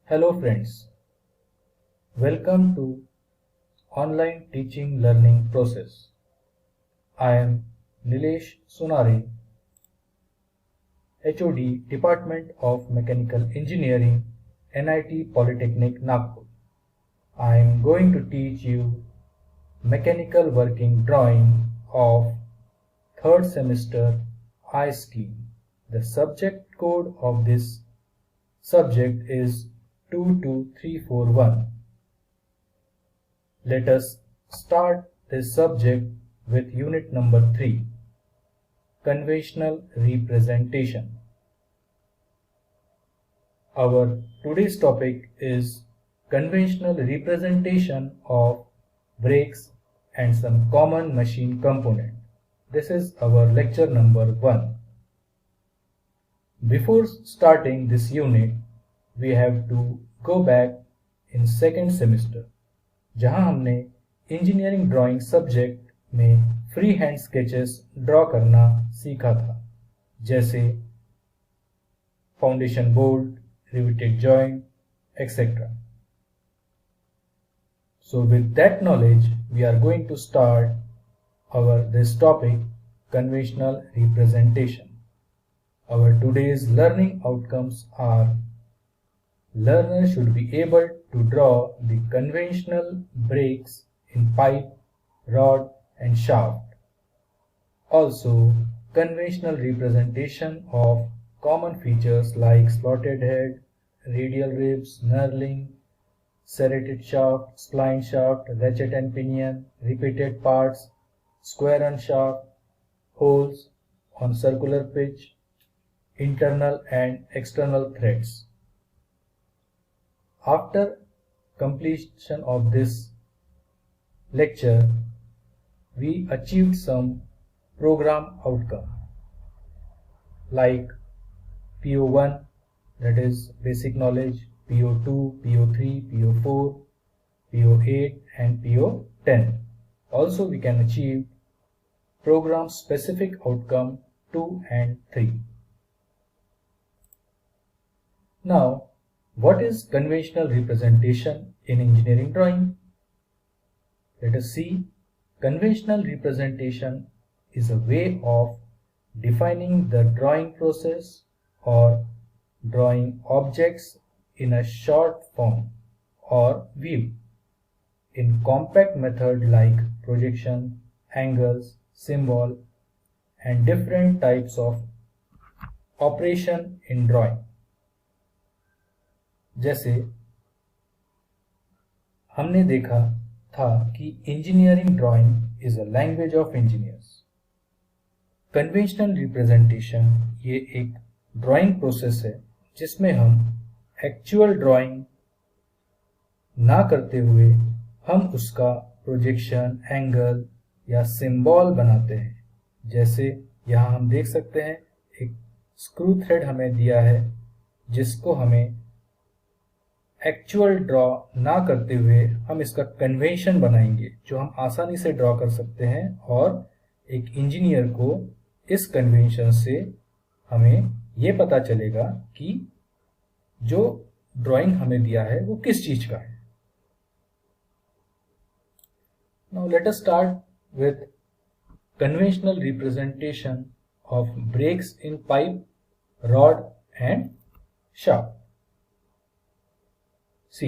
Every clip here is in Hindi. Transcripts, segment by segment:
Hello friends, welcome to online teaching learning process. I am Nilesh Sonare, HOD Department of Mechanical Engineering, NIT Polytechnic Nagpur. I am going to teach you mechanical working drawing of third semester I scheme. The subject code of this subject is 22341. Let us start this subject with unit number 3, Conventional Representation. Our today's topic is conventional representation of brakes and some common machine component. This is our lecture number 1. Before starting this unit, we have to go back in second semester, जहां हमने इंजीनियरिंग ड्राइंग सब्जेक्ट में फ्री हैंड स्केचेस ड्रॉ करना सीखा था, जैसे foundation bolt, riveted joint, etcetera. So with that knowledge, we are going to start this topic, conventional representation. Our today's learning outcomes are: learner should be able to draw the conventional brakes in pipe, rod and shaft. Also, conventional representation of common features like slotted head, radial ribs, knurling, serrated shaft, spline shaft, ratchet and pinion, repeated parts, square and shaft, holes on circular pitch, internal and external threads. After completion of this lecture, we achieved some program outcome like PO1, that is basic knowledge, PO2, PO3, PO4, PO8 and PO10. Also we can achieve program specific outcome 2 and 3. Now, what is conventional representation in engineering drawing? Let us see. Conventional representation is a way of defining the drawing process or drawing objects in a short form or view in compact method like projection, angles, symbol and different types of operation in drawing. जैसे हमने देखा था कि engineering drawing is a language of engineers. Conventional representation ये एक ड्राइंग प्रोसेस है जिसमें हम एक्चुअल ड्राइंग ना करते हुए हम उसका प्रोजेक्शन, एंगल या सिंबल बनाते हैं. जैसे यहाँ हम देख सकते हैं एक स्क्रू थ्रेड हमें दिया है जिसको हमें एक्चुअल ड्रॉ ना करते हुए हम इसका कन्वेंशन बनाएंगे जो हम आसानी से ड्रॉ कर सकते हैं, और एक इंजीनियर को इस कन्वेंशन से हमें ये पता चलेगा कि जो ड्राइंग हमें दिया है वो किस चीज का है. Now let us start with conventional representation of breaks in pipe, rod and shaft. See,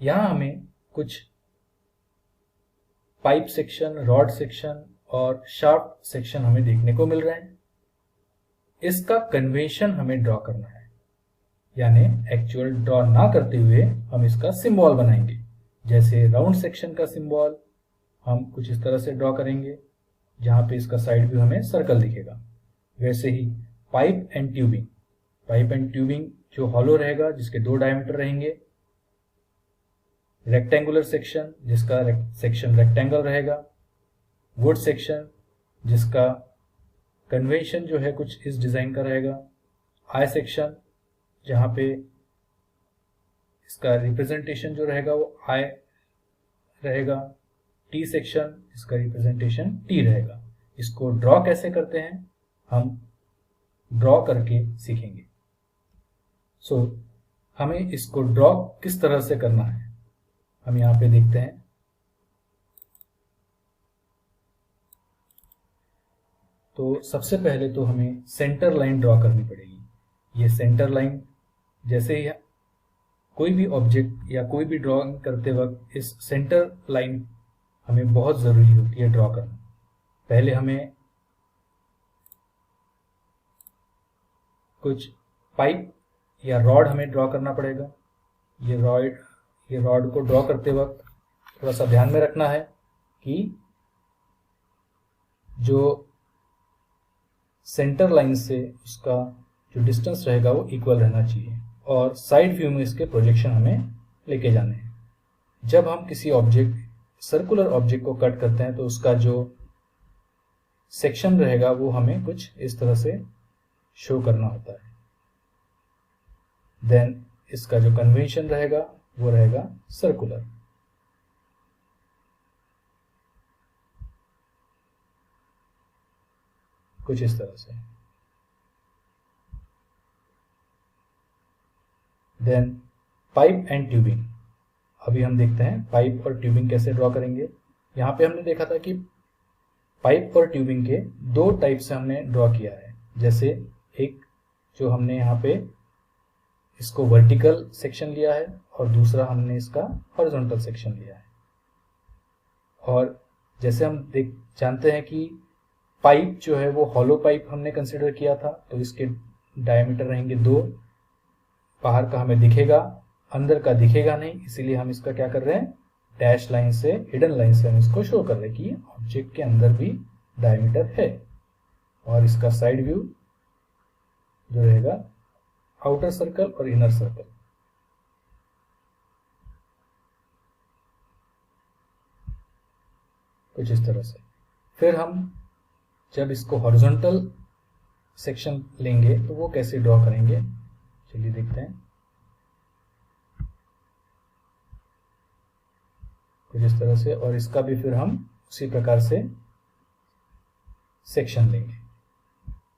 यहां हमें कुछ पाइप सेक्शन, रॉड सेक्शन और शाफ्ट सेक्शन हमें देखने को मिल रहे हैं. इसका कन्वेंशन हमें ड्रॉ करना है, यानी एक्चुअल ड्रॉ ना करते हुए हम इसका सिंबल बनाएंगे. जैसे राउंड सेक्शन का सिंबल हम कुछ इस तरह से ड्रॉ करेंगे जहां पे इसका साइड व्यू हमें सर्कल दिखेगा. वैसे ही पाइप एंड ट्यूबिंग जो हॉलो रहेगा जिसके 2 डायमीटर रहेंगे, रेक्टेंगुलर सेक्शन जिसका सेक्शन रेक्टेंगल रहेगा, वुड सेक्शन जिसका कन्वेंशन जो है कुछ इस डिजाइन का रहेगा, आई सेक्शन जहां पे इसका रिप्रेजेंटेशन जो रहेगा वो आई रहेगा, टी सेक्शन इसका रिप्रेजेंटेशन टी रहेगा. इसको ड्रॉ कैसे करते हैं हम ड्रॉ करके सीखेंगे. सो हमें इसको ड्रॉ किस तरह से करना है हम यहाँ पे देखते हैं। तो सबसे पहले तो हमें सेंटर लाइन ड्रॉ करनी पड़ेगी। ये सेंटर लाइन, जैसे ही कोई भी ऑब्जेक्ट या कोई भी ड्राइंग करते वक्त इस सेंटर लाइन हमें बहुत ज़रूरी होती है ड्रॉ करना। पहले हमें कुछ पाइप या रॉड हमें ड्रॉ करना पड़ेगा। ये रॉड को ड्रॉ करते वक्त थोड़ा सा ध्यान में रखना है कि जो सेंटर लाइन से उसका जो डिस्टेंस रहेगा वो इक्वल रहना चाहिए, और साइड व्यू में इसके प्रोजेक्शन हमें लेके जाने हैं। जब हम किसी सर्कुलर ऑब्जेक्ट को कट करते हैं तो उसका जो सेक्शन रहेगा वो हमें कुछ इस तरह से शो करना होता है। देन इसका जो कन्वेंशन रहेगा वो रहेगा सर्कुलर। कुछ इस तरह से। Then pipe and tubing. अभी हम देखते हैं पाइप और ट्यूबिंग कैसे ड्रॉ करेंगे। यहाँ पे हमने देखा था कि पाइप और ट्यूबिंग के दो टाइप से हमने ड्रॉ किया है। जैसे एक जो हमने यहाँ पे इसको वर्टिकल सेक्शन लिया है और दूसरा हमने इसका हॉरिजॉन्टल सेक्शन लिया है। और जैसे हम जानते हैं कि पाइप जो है वो हॉलो पाइप हमने कंसिडर किया था, तो इसके डायमीटर रहेंगे 2। बाहर का हमें दिखेगा, अंदर का दिखेगा नहीं, इसीलिए हम इसका क्या कर रहे हैं, डैश लाइन से, हिडन लाइन से हम इसको शो कर रहे हैं कि ऑब्जेक्ट के अंदर भी डायमीटर है। और इसका साइड व्यू जो रहेगा आउटर सर्कल और इनर सर्कल। कुछ इस तरह से। फिर हम जब इसको हॉरिजॉन्टल सेक्शन लेंगे तो वो कैसे ड्रॉ करेंगे, चलिए देखते हैं। कुछ इस तरह से। और इसका भी फिर हम उसी प्रकार से सेक्शन लेंगे।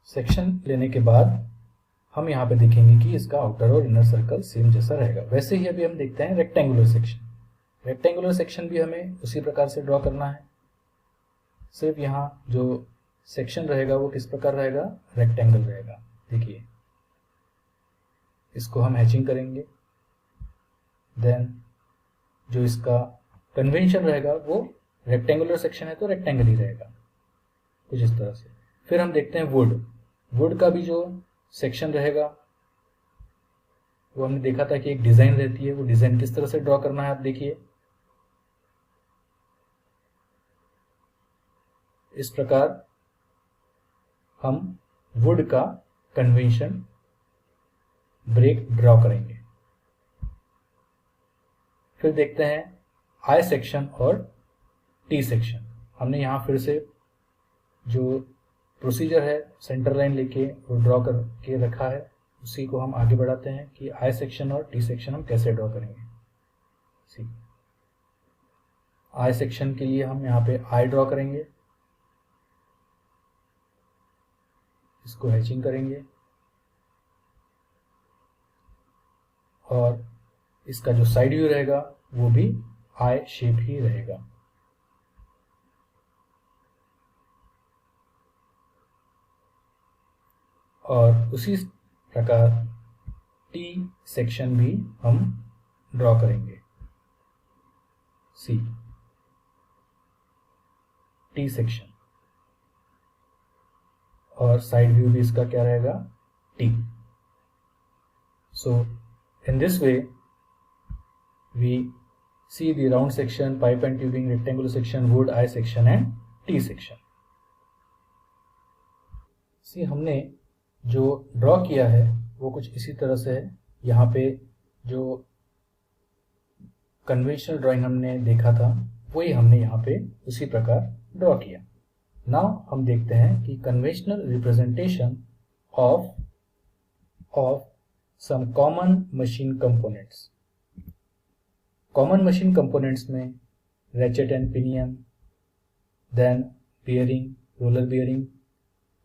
सेक्शन लेने के बाद हम यहाँ पे देखेंगे कि इसका आउटर और इनर सर्कल सेम जैसा रहेगा। वैसे ही अभी हम देखते हैं रेक्टेंगुलर सेक्शन। रेक्टेंगुलर सेक्शन भी हमें उसी प्रकार से ड्रॉ करना है। सिर्फ यहाँ जो सेक्शन रहेगा वो किस प्रकार रहेगा, रेक्टेंगल रहेगा। देखिए, इसको हम हैचिंग करेंगे। देन जो इसका कन्वेंशन रहेगा वो रेक्टेंगुलर सेक्शन है तो रेक्टेंगल ही रहेगा। कुछ इस तरह से। फिर हम देखते हैं वुड का भी जो सेक्शन रहेगा वो हमने देखा था कि एक डिजाइन रहती है। वो डिजाइन किस तरह से ड्रॉ करना है आप देखिए। इस प्रकार हम वुड का कन्वेंशन ब्रेक ड्रॉ करेंगे। फिर देखते हैं आई सेक्शन और टी सेक्शन। हमने यहाँ फिर से जो प्रोसीजर है सेंटर लाइन लेके वो ड्रॉ करके रखा है, उसी को हम आगे बढ़ाते हैं कि आई सेक्शन और टी सेक्शन हम कैसे ड्रॉ करेंगे। आई सेक्शन के लिए हम यहाँ पे आई ड्रॉ करेंगे, इसको हैचिंग करेंगे और इसका जो साइड व्यू रहेगा वो भी आई शेप ही रहेगा। और उसी प्रकार टी सेक्शन भी हम ड्रॉ करेंगे। टी सेक्शन और साइड व्यू भी इसका क्या रहेगा, T. So in this way we see the round section, pipe and tubing, rectangular section, wood, eye section and T section. See, हमने जो ड्रॉ किया है वो कुछ इसी तरह से है। यहाँ पे जो कन्वेंशनल ड्राइंग हमने देखा था वही हमने यहाँ पे उसी प्रकार ड्रॉ किया। नाउ हम देखते हैं कि conventional representation of some common machine components. Common machine components में ratchet and pinion, then bearing, roller bearing,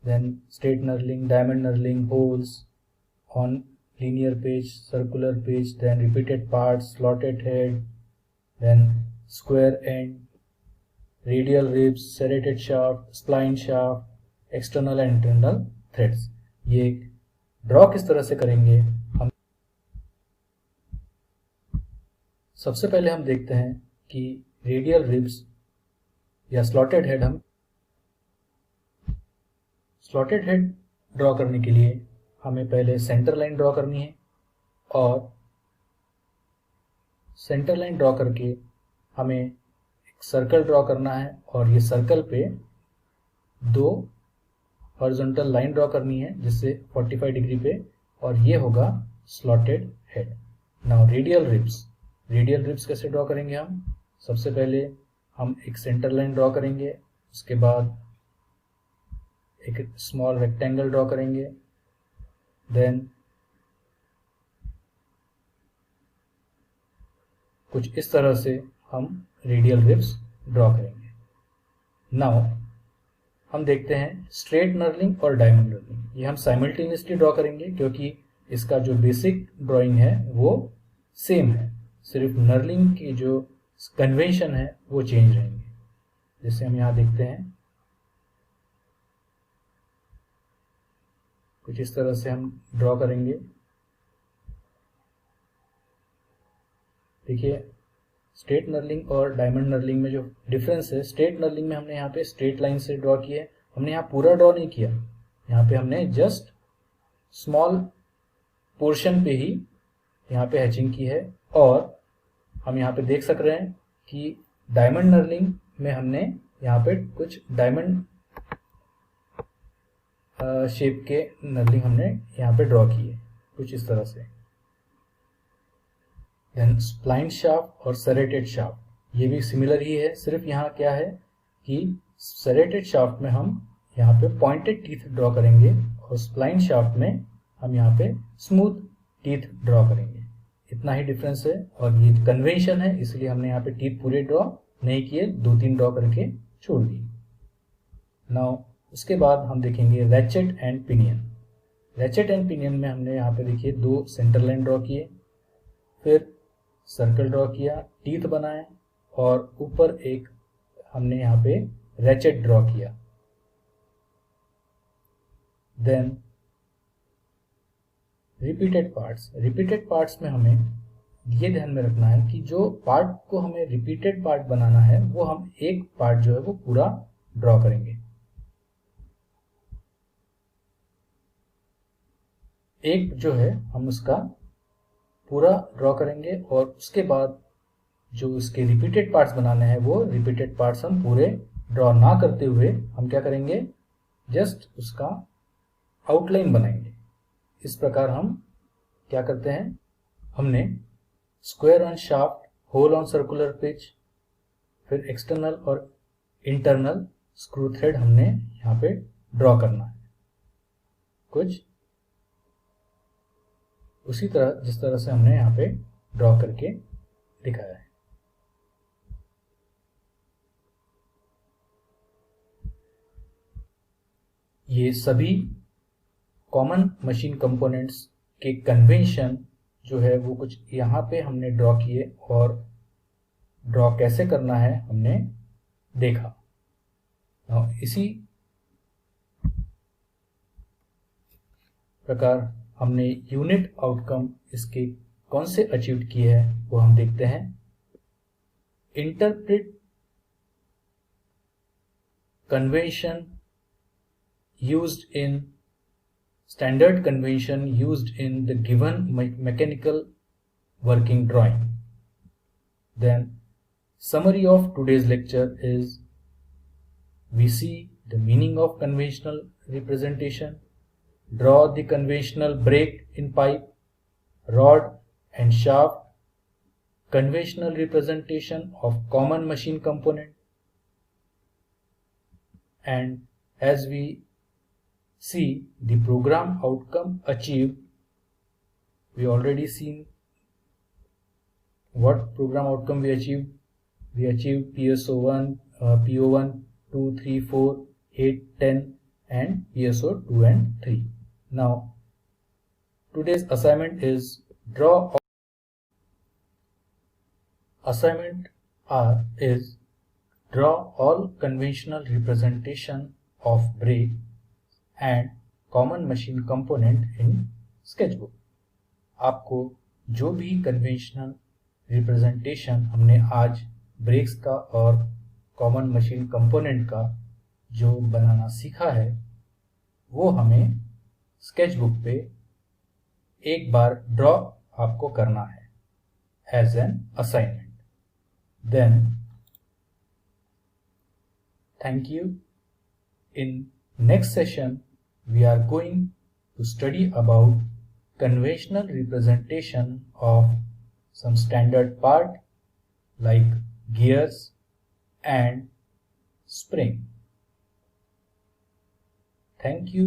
then straight knurling, diamond knurling, holes on linear pitch, circular pitch, then repeated parts, slotted head, then square end, radial ribs, serrated shaft, spline shaft, external and internal threads. ये ड्रॉ किस तरह से करेंगे हम सबसे पहले हम देखते हैं कि रेडियल रिब्स या स्लॉटेड हेड, हम स्लॉटेड हेड ड्रॉ करने के लिए हमें पहले सेंटर लाइन ड्रॉ करनी है और सेंटर लाइन ड्रॉ करके हमें एक सर्कल ड्रॉ करना है और ये सर्कल पे दो हॉरिजॉन्टल लाइन ड्रॉ करनी है जिससे 45 डिग्री पे, और ये होगा slotted head. Now radial ribs कैसे ड्रॉ करेंगे हम? सबसे पहले हम एक सेंटर लाइन ड्रॉ करेंगे, उसके बाद एक स्मॉल रेक्टेंगल ड्रॉ करेंगे, देन कुछ इस तरह से हम रेडियल रिब्स ड्रॉ करेंगे। नाउ हम देखते हैं स्ट्रेट नर्लिंग और डायमंड नर्लिंग। ये हम साइमल्टेनियसली ड्रॉ करेंगे क्योंकि इसका जो बेसिक ड्राइंग है वो सेम है, सिर्फ नर्लिंग की जो कन्वेंशन है वो चेंज रहेंगे। जैसे हम यहाँ देखते हैं कुछ इस तरह से हम ड्रॉ करेंगे। देखिए स्ट्रेट नर्लिंग और डायमंड नर्लिंग में जो डिफरेंस है, स्ट्रेट नर्लिंग में हमने यहाँ पे स्ट्रेट लाइन से ड्रॉ किया, हमने यहाँ पूरा ड्रॉ नहीं किया, यहाँ पे हमने जस्ट स्मॉल पोर्शन पे ही यहाँ पे हैचिंग की है। और हम यहाँ पे देख सक रहे हैं कि डायमंड नर्लिंग में हमने यहाँ पे कुछ डायमंड शेप के नर्लिंग हमने यहाँ पे ड्रॉ की है कुछ इस तरह से। देन स्प्लाइन शाफ्ट और सेरेटेड शाफ्ट, ये भी सिमिलर ही है, सिर्फ यहाँ क्या है कि सेरेटेड शाफ्ट में हम यहाँ पे पॉइंटेड टीथ ड्रॉ करेंगे और स्प्लाइन शाफ्ट में हम यहाँ पे स्मूथ टीथ ड्रॉ करेंगे। इतना ही डिफरेंस है और ये कन्वेंशन है, इसलिए हमने यहाँ पे टीथ पूरे ड्रॉ नहीं किए, 2-3 ड्रॉ करके छोड़ दिए। नाउ उसके बाद हम देखेंगे ratchet and pinion. Ratchet and pinion में हमने यहाँ पे देखिए 2 सेंटर लाइन ड्रॉ किए, फिर सर्कल ड्रॉ किया, टीथ बनाए और ऊपर एक हमने यहाँ पे रैचेट ड्रॉ किया। देन रिपीटेड पार्ट्स में हमें ये ध्यान में रखना है कि जो पार्ट को हमें रिपीटेड पार्ट बनाना है वो हम एक पार्ट जो है वो पूरा ड्रॉ करेंगे। एक जो है हम उसका पूरा ड्रॉ करेंगे और उसके बाद जो उसके रिपीटेड पार्ट्स बनाने हैं वो रिपीटेड पार्ट्स हम पूरे ड्रॉ ना करते हुए हम क्या करेंगे, जस्ट उसका आउटलाइन बनाएंगे। इस प्रकार हम क्या करते हैं, हमने square on shaft, hole on circular pitch, फिर एक्सटर्नल और इंटरनल स्क्रू थ्रेड हमने यहाँ पे ड्रॉ करना है कुछ उसी तरह जिस तरह से हमने यहाँ पे ड्रॉ करके दिखाया है। ये सभी कॉमन मशीन कंपोनेंट्स के कन्वेंशन जो है वो कुछ यहाँ पे हमने ड्रॉ किए और ड्रॉ कैसे करना है हमने देखा। इसी प्रकार हमने यूनिट आउटकम इसके कौन से अचीव किए हैं वो हम देखते हैं। Interpret convention used in standard convention used in the given mechanical working drawing. Then summary of today's lecture is we see the meaning of conventional representation, draw the conventional break in pipe, rod and shaft, conventional representation of common machine component, and as we see the program outcome achieved, we already seen what program outcome we achieved. We achieved PSO1, PO1, 2, 3, 4, 8, 10 and PSO 2 and 3. Now Today's assignment is draw. Assignment R is draw all conventional representation of brake and common machine component in sketchbook. आपको जो भी कन्वेंशनल रिप्रेजेंटेशन हमने आज ब्रेक्स का और कॉमन मशीन कंपोनेंट का जो बनाना सीखा है वो हमें स्केचबुक पे एक बार ड्रॉ आपको करना है as an assignment. Then thank you. In next session we are going to study about conventional representation of some standard part like gears and spring. Thank you.